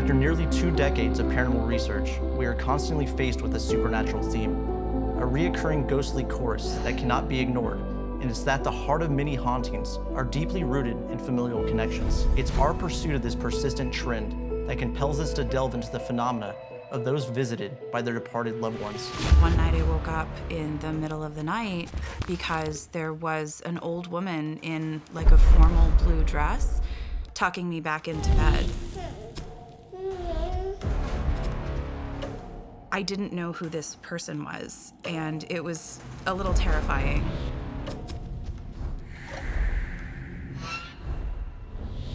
After nearly 2 decades of paranormal research, we are constantly faced with a supernatural theme, a reoccurring ghostly chorus that cannot be ignored, and it's that the heart of many hauntings are deeply rooted in familial connections. It's our pursuit of this persistent trend that compels us to delve into the phenomena of those visited by their departed loved ones. One night I woke up in the middle of the night because there was an old woman in like a formal blue dress tucking me back into bed. I didn't know who this person was, and it was a little terrifying.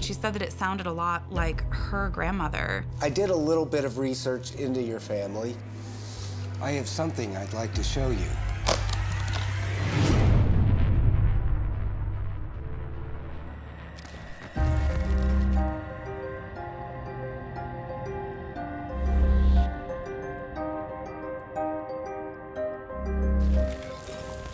She said that it sounded a lot like her grandmother. I did a little bit of research into your family. I have something I'd like to show you.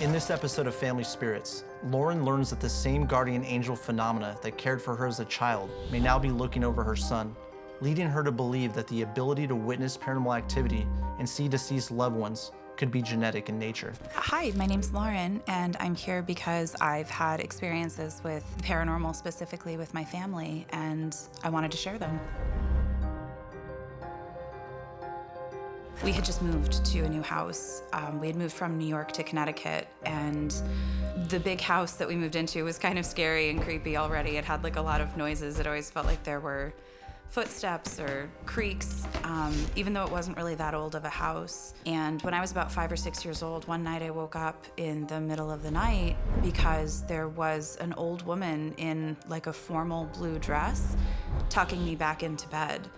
In this episode of Family Spirits, Lauren learns that the same guardian angel phenomena that cared for her as a child may now be looking over her son, leading her to believe that the ability to witness paranormal activity and see deceased loved ones could be genetic in nature. Hi, my name's Lauren, and I'm here because I've had experiences with paranormal, specifically with my family, and I wanted to share them. We had just moved to a new house. We had moved from New York to Connecticut, and the big house that we moved into was kind of scary and creepy already. It had like a lot of noises. It always felt like there were footsteps or creaks, even though it wasn't really that old of a house. And when I was about 5 or 6 years old, one night I woke up in the middle of the night because there was an old woman in like a formal blue dress tucking me back into bed.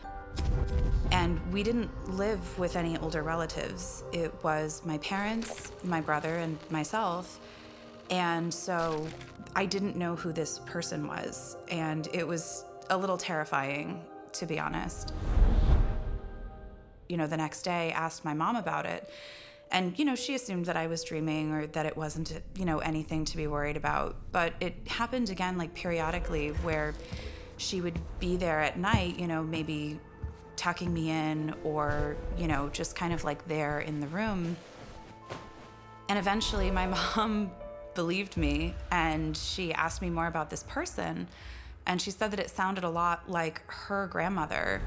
And we didn't live with any older relatives. It was my parents, my brother, and myself. And so I didn't know who this person was. And it was a little terrifying, to be honest. You know, the next day, I asked my mom about it. And, you know, she assumed that I was dreaming or that it wasn't, you know, anything to be worried about. But it happened again, like periodically, where she would be there at night, you know, maybe tucking me in or, you know, just kind of like there in the room. And eventually my mom believed me and she asked me more about this person. And she said that it sounded a lot like her grandmother.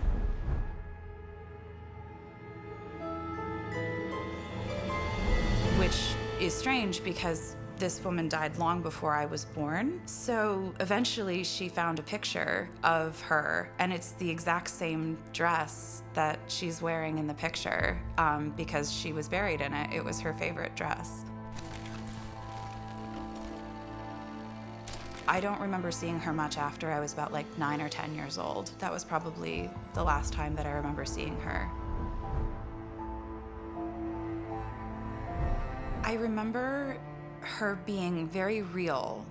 Which is strange because this woman died long before I was born. So eventually she found a picture of her, and it's the exact same dress that she's wearing in the picture because she was buried in it. It was her favorite dress. I don't remember seeing her much after I was about like 9 or 10 years old. That was probably the last time that I remember seeing her. I remember her being very real.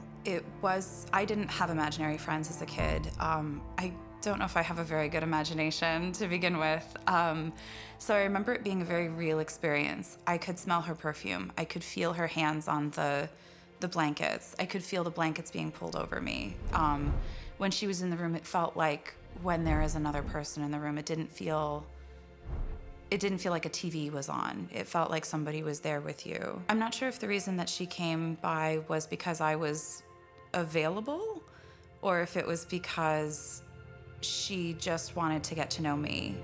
I didn't have imaginary friends as a kid. I don't know if I have a very good imagination to begin with. So I remember it being a very real experience. I could smell her perfume. I could feel her hands on the blankets. I could feel the blankets being pulled over me. When she was in the room, it felt like when there is another person in the room, it didn't feel like a TV was on. It felt like somebody was there with you. I'm not sure if the reason that she came by was because I was available or if it was because she just wanted to get to know me.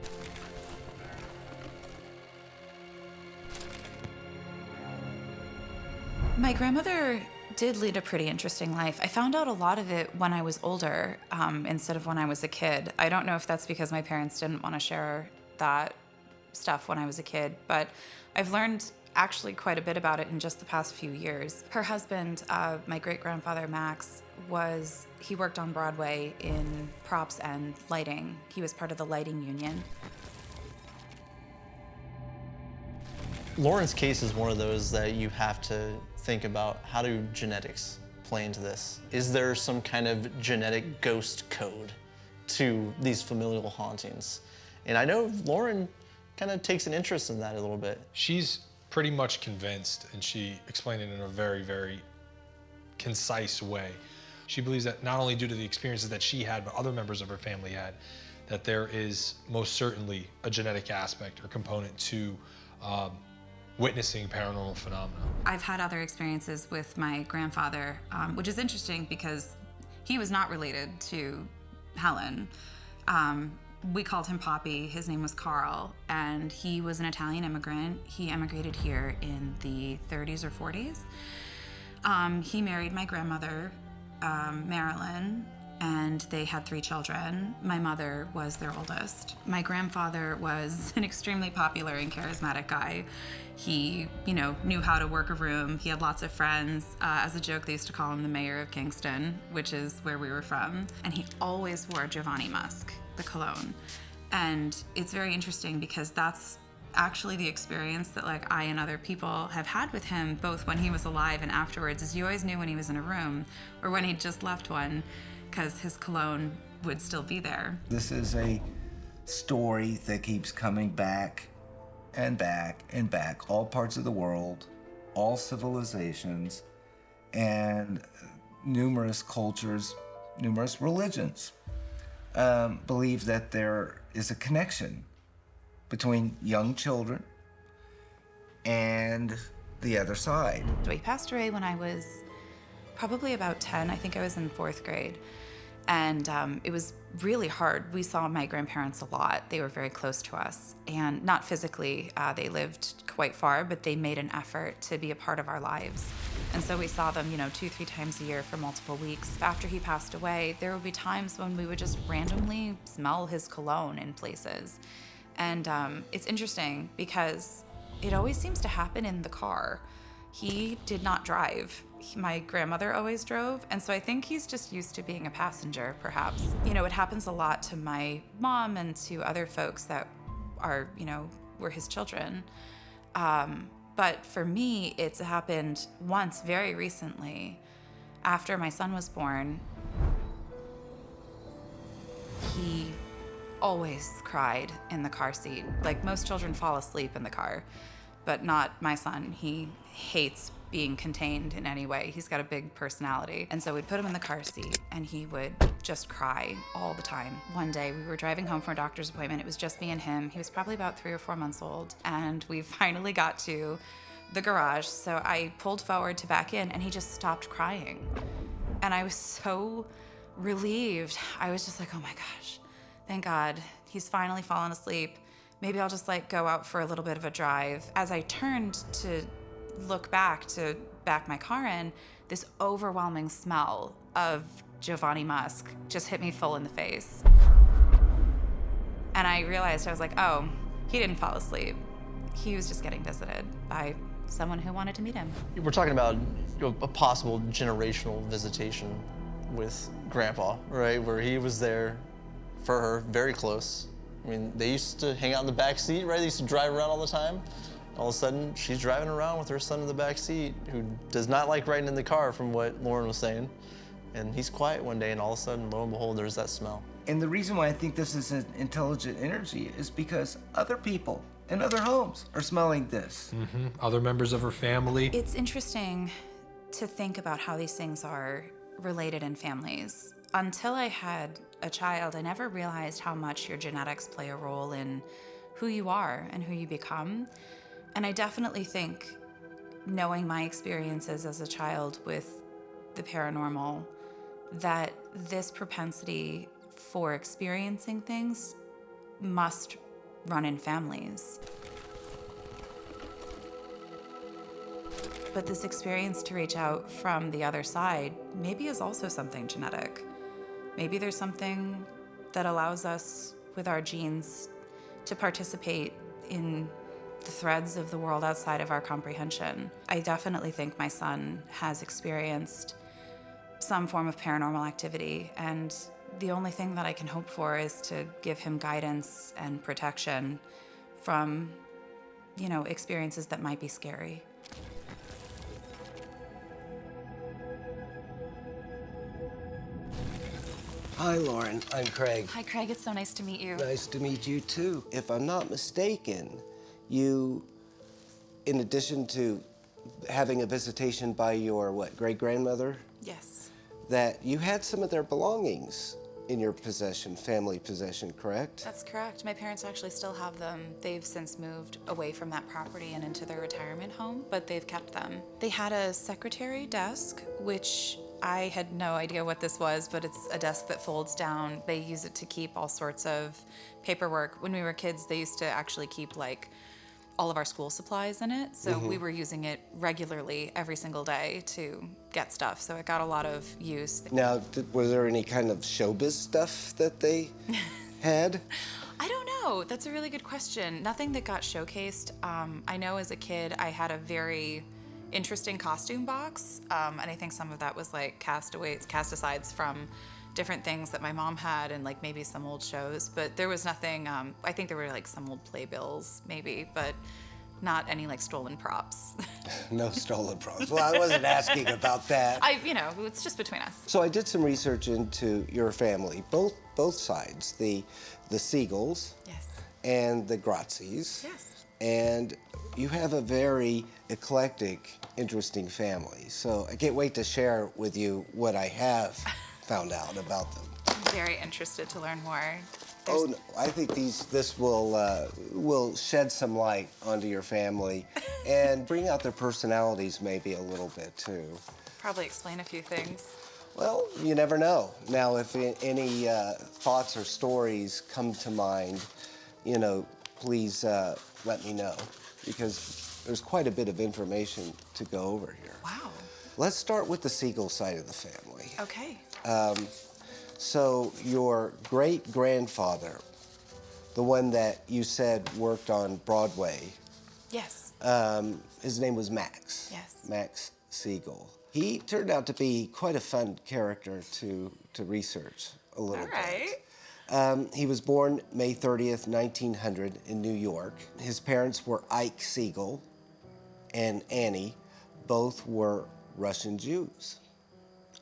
My grandmother did lead a pretty interesting life. I found out a lot of it when I was older instead of when I was a kid. I don't know if that's because my parents didn't want to share that stuff when I was a kid, but I've learned actually quite a bit about it in just the past few years. Her husband, my great-grandfather Max, he worked on Broadway in props and lighting. He was part of the lighting union. Lauren's case is one of those that you have to think about, how do genetics play into this? Is there some kind of genetic ghost code to these familial hauntings? And I know Lauren kind of takes an interest in that a little bit. She's pretty much convinced, and she explained it in a very, very concise way. She believes that not only due to the experiences that she had, but other members of her family had, that there is most certainly a genetic aspect or component to witnessing paranormal phenomena. I've had other experiences with my grandfather, which is interesting because he was not related to Helen. We called him Poppy. His name was Carl, and he was an Italian immigrant. He emigrated here in the 30s or 40s. He married my grandmother, Marilyn, and they had 3 children. My mother was their oldest. My grandfather was an extremely popular and charismatic guy. He, knew how to work a room. He had lots of friends. As a joke, they used to call him the mayor of Kingston, which is where we were from. And he always wore Giovanni Musk, the cologne. And it's very interesting because that's actually the experience that I and other people have had with him, both when he was alive and afterwards, is you always knew when he was in a room or when he'd just left one, because his cologne would still be there. This is a story that keeps coming back and back and back. All parts of the world, all civilizations, and numerous cultures, numerous religions believe that there is a connection between young children and the other side. So he passed away when I was probably about 10. I think I was in 4th grade. And it was really hard. We saw my grandparents a lot. They were very close to us. And not physically, they lived quite far, but they made an effort to be a part of our lives. And so we saw them, 2-3 times a year for multiple weeks. After he passed away, there would be times when we would just randomly smell his cologne in places. And it's interesting because it always seems to happen in the car. He did not drive. My grandmother always drove, and so I think he's just used to being a passenger, perhaps. It happens a lot to my mom and to other folks that are, were his children. But for me, it's happened once very recently. After my son was born, he always cried in the car seat. Like most children fall asleep in the car, but not my son. He hates being contained in any way. He's got a big personality. And so we'd put him in the car seat and he would just cry all the time. One day we were driving home from a doctor's appointment. It was just me and him. He was probably about 3 or 4 months old. And we finally got to the garage. So I pulled forward to back in and he just stopped crying. And I was so relieved. I was just like, oh my gosh, thank God, he's finally fallen asleep. Maybe I'll just go out for a little bit of a drive. As I turned to look back to back my car in, this overwhelming smell of Giovanni Musk just hit me full in the face. And I realized, I was like, oh, he didn't fall asleep. He was just getting visited by someone who wanted to meet him. We're talking about a possible generational visitation with Grandpa, right? Where he was there for her, very close. I mean, they used to hang out in the back seat, right? They used to drive around all the time. All of a sudden, she's driving around with her son in the back seat, who does not like riding in the car, from what Lauren was saying. And he's quiet one day, and all of a sudden, lo and behold, there's that smell. And the reason why I think this is an intelligent energy is because other people in other homes are smelling this. Mm-hmm. Other members of her family. It's interesting to think about how these things are related in families. Until I had a child, I never realized how much your genetics play a role in who you are and who you become. And I definitely think, knowing my experiences as a child with the paranormal, that this propensity for experiencing things must run in families. But this experience to reach out from the other side maybe is also something genetic. Maybe there's something that allows us with our genes to participate in the threads of the world outside of our comprehension. I definitely think my son has experienced some form of paranormal activity, and the only thing that I can hope for is to give him guidance and protection from, experiences that might be scary. Hi, Lauren. I'm Craig. Hi, Craig. It's so nice to meet you. Nice to meet you, too. If I'm not mistaken, you, in addition to having a visitation by your, great-grandmother? Yes. That you had some of their belongings in your possession, family possession, correct? That's correct. My parents actually still have them. They've since moved away from that property and into their retirement home, but they've kept them. They had a secretary desk, which I had no idea what this was, but it's a desk that folds down. They use it to keep all sorts of paperwork. When we were kids, they used to actually keep like all of our school supplies in it. So we were using it regularly every single day to get stuff. So it got a lot of use. Now, was there any kind of showbiz stuff that they had? I don't know. That's a really good question. Nothing that got showcased. I know as a kid, I had a very interesting costume box. And I think some of that was like cast-asides from different things that my mom had and like maybe some old shows, but there was nothing, I think there were like some old playbills maybe, but not any like stolen props. No stolen props. Well, I wasn't asking about that. It's just between us. So I did some research into your family, both sides, the Siegels Yes. and the Grazis. Yes. And you have a very eclectic, interesting family. So I can't wait to share with you what I have found out about them. I'm very interested to learn more. Oh, no, I think this will shed some light onto your family and bring out their personalities maybe a little bit too. Probably explain a few things. Well, you never know. Now, if any thoughts or stories come to mind, please let me know, because there's quite a bit of information to go over here. Wow. Let's start with the Siegel side of the family. Okay. So your great-grandfather, the one that you said worked on Broadway, Yes. his name was Max. Yes. Max Siegel. He turned out to be quite a fun character to research a little All right. bit. He was born May 30th, 1900 in New York. His parents were Ike Siegel and Annie. Both were Russian Jews,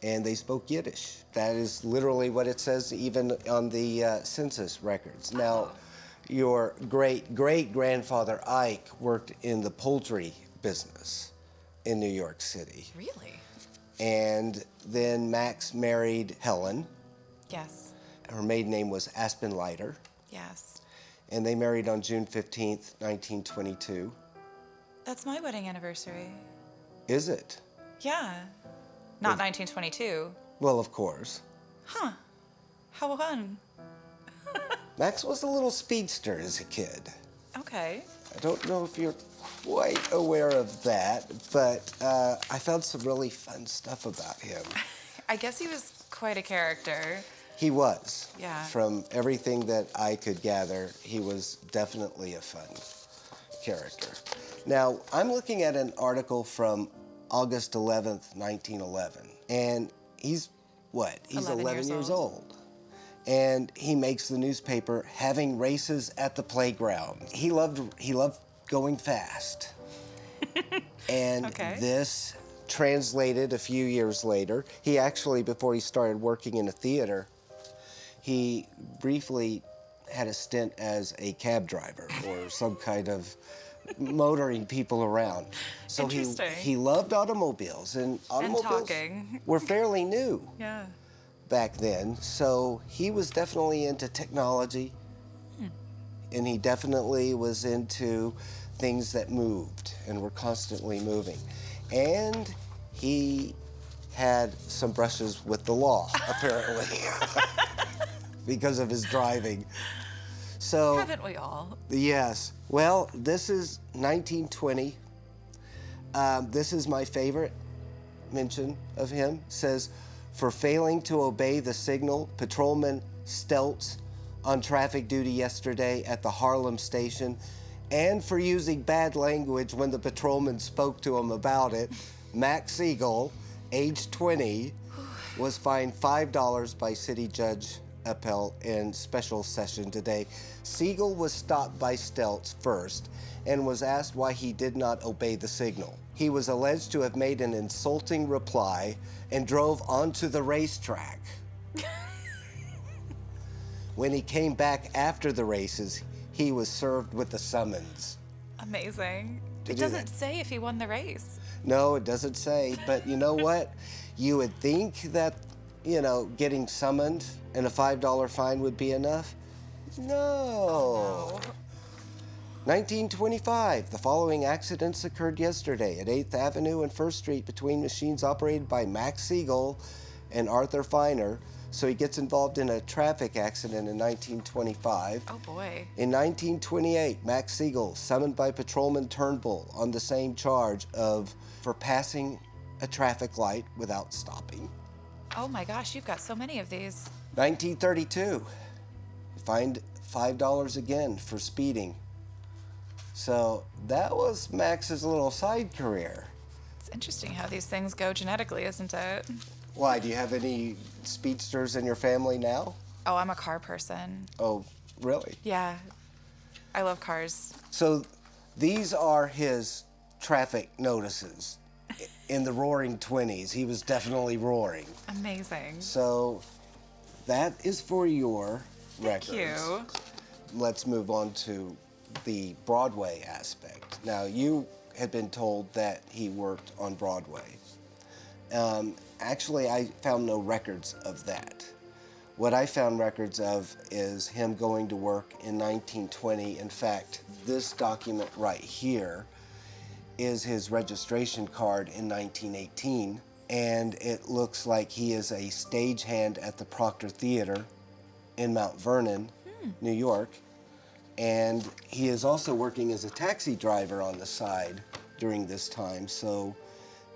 and they spoke Yiddish. That is literally what it says even on the census records. Now, your great-grandfather Ike worked in the poultry business in New York City. Really? And then Max married Helen. Yes. Her maiden name was Aspen Leiter. Yes. And they married on June 15th, 1922. That's my wedding anniversary. Is it? Yeah. Not 1922. Well, of course. Huh. How fun. Max was a little speedster as a kid. Okay. I don't know if you're quite aware of that, but I found some really fun stuff about him. I guess he was quite a character. He was. Yeah. From everything that I could gather, he was definitely a fun character. Now, I'm looking at an article from August 11th, 1911, and he's what? He's 11 years old. And he makes the newspaper having races at the playground. He loved going fast. And this translated a few years later. He actually, before he started working in a theater, he briefly had a stint as a cab driver or some kind of motoring people around. So he loved automobiles, and automobiles were fairly new back then. So he was definitely into technology, and he definitely was into things that moved and were constantly moving. And he had some brushes with the law, apparently, because of his driving. So, haven't we all? Yes. Well, this is 1920. This is my favorite mention of him. Says, for failing to obey the signal, Patrolman Stelz on traffic duty yesterday at the Harlem station, and for using bad language when the patrolman spoke to him about it, Max Siegel, age 20, was fined $5 by City Judge Appel in special session today. Siegel was stopped by Stelz first and was asked why he did not obey the signal. He was alleged to have made an insulting reply and drove onto the racetrack. When he came back after the races, he was served with a summons. Amazing. It doesn't say if he won the race. No, it doesn't say, but you know what? You would think that you know, getting summoned and a $5 fine would be enough? No. 1925, the following accidents occurred yesterday at 8th Avenue and 1st Street between machines operated by Max Siegel and Arthur Feiner. So he gets involved in a traffic accident in 1925. Oh boy. In 1928, Max Siegel summoned by Patrolman Turnbull on the same charge for passing a traffic light without stopping. Oh my gosh, you've got so many of these. 1932, fined $5 again for speeding. So that was Max's little side career. It's interesting how these things go genetically, isn't it? Why, do you have any speedsters in your family now? Oh, I'm a car person. Oh, really? Yeah, I love cars. So these are his traffic notices. In the roaring 20s, he was definitely roaring. Amazing. So that is for your records. Thank you. Let's move on to the Broadway aspect. Now, you had been told that he worked on Broadway. Actually, I found no records of that. What I found records of is him going to work in 1920. In fact, this document right here is his registration card in 1918, and it looks like he is a stagehand at the Proctor Theater in Mount Vernon, New York, and he is also working as a taxi driver on the side during this time. So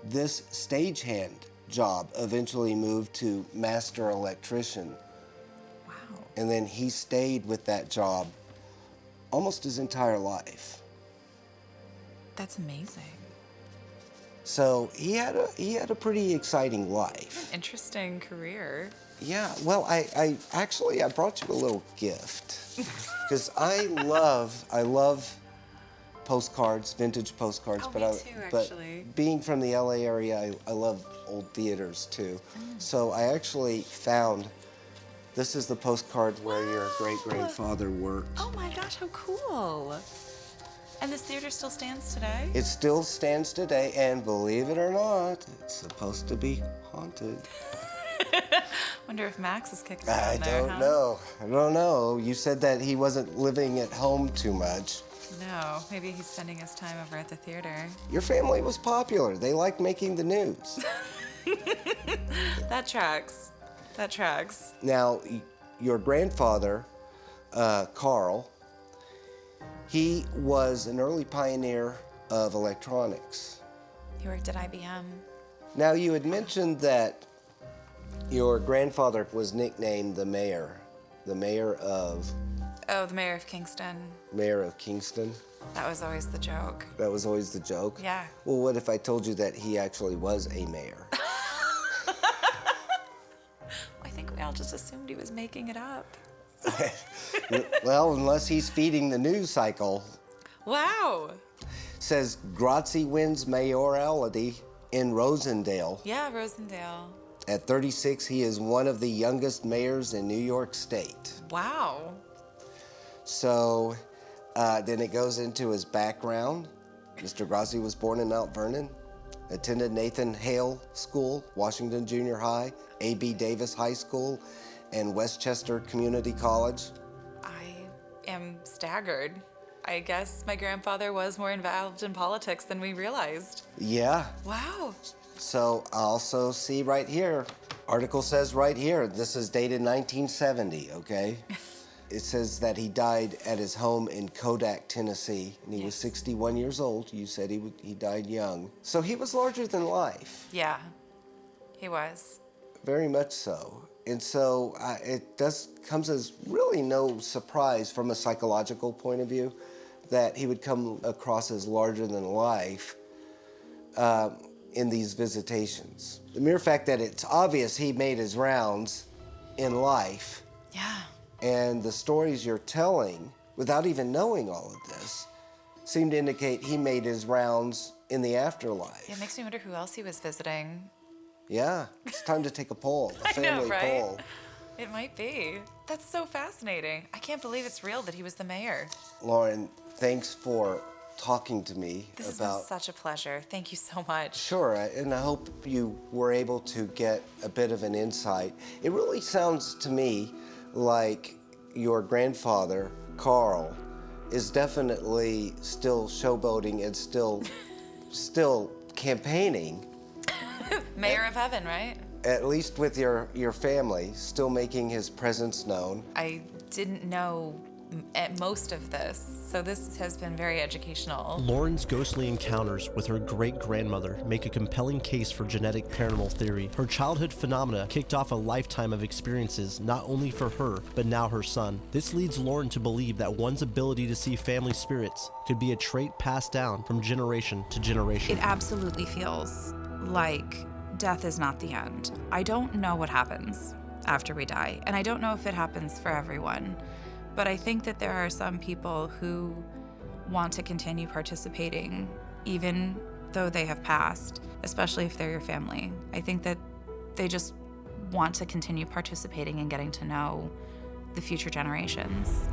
this stagehand job eventually moved to master electrician. Wow. And then he stayed with that job almost his entire life. That's amazing. So he had a pretty exciting life. Interesting career. Yeah, well, I brought you a little gift because I love postcards, vintage postcards. Oh, but me too, actually. But being from the LA area, I love old theaters too. So I actually found, this is the postcard where your great-grandfather worked. Oh my gosh, how cool. And this theater still stands today? It still stands today, and believe it or not, it's supposed to be haunted. Wonder if Max is kicking I around there, don't know. I don't know. You said that he wasn't living at home too much. No, maybe he's spending his time over at the theater. Your family was popular. They liked making the news. That tracks. That tracks. Now, your grandfather, Carl, he was an early pioneer of electronics. He worked at IBM. Now, you had mentioned that your grandfather was nicknamed the mayor of... Oh, the mayor of Kingston. Mayor of Kingston. That was always the joke. That was always the joke? Yeah. Well, what if I told you that he actually was a mayor? I think we all just assumed he was making it up. Well, unless he's feeding the news cycle. Wow. Says Grazi wins mayoralty in Rosendale. Yeah, Rosendale. At 36, he is one of the youngest mayors in New York State. Wow. So then it goes into his background. Mr. Grazi was born in Mount Vernon, attended Nathan Hale School, Washington Junior High, A.B. Davis High School, and Westchester Community College. I am staggered. I guess my grandfather was more involved in politics than we realized. Yeah. Wow. So I also see right here, article says right here, this is dated 1970, okay? It says that he died at his home in Kodak, Tennessee, and he was 61 years old. You said he died young. So he was larger than life. Yeah, he was. Very much so. And so it comes as really no surprise from a psychological point of view that he would come across as larger than life in these visitations. The mere fact that it's obvious he made his rounds in life. Yeah. And the stories you're telling, without even knowing all of this, seem to indicate he made his rounds in the afterlife. It makes me wonder who else he was visiting. Yeah, it's time to take a poll, a I know, family right? poll. It might be. That's so fascinating. I can't believe it's real that he was the mayor. Lauren, thanks for talking to me This about. has been such a pleasure. Thank you so much. Sure, and I hope you were able to get a bit of an insight. It really sounds to me like your grandfather, Carl, is definitely still showboating and still campaigning. Mayor of Heaven, right? At least with your family, still making his presence known. I didn't know at most of this, so this has been very educational. Lauren's ghostly encounters with her great-grandmother make a compelling case for genetic paranormal theory. Her childhood phenomena kicked off a lifetime of experiences not only for her, but now her son. This leads Lauren to believe that one's ability to see family spirits could be a trait passed down from generation to generation. It absolutely feels like death is not the end. I don't know what happens after we die, and I don't know if it happens for everyone. But I think that there are some people who want to continue participating even though they have passed, especially if they're your family. I think that they just want to continue participating and getting to know the future generations.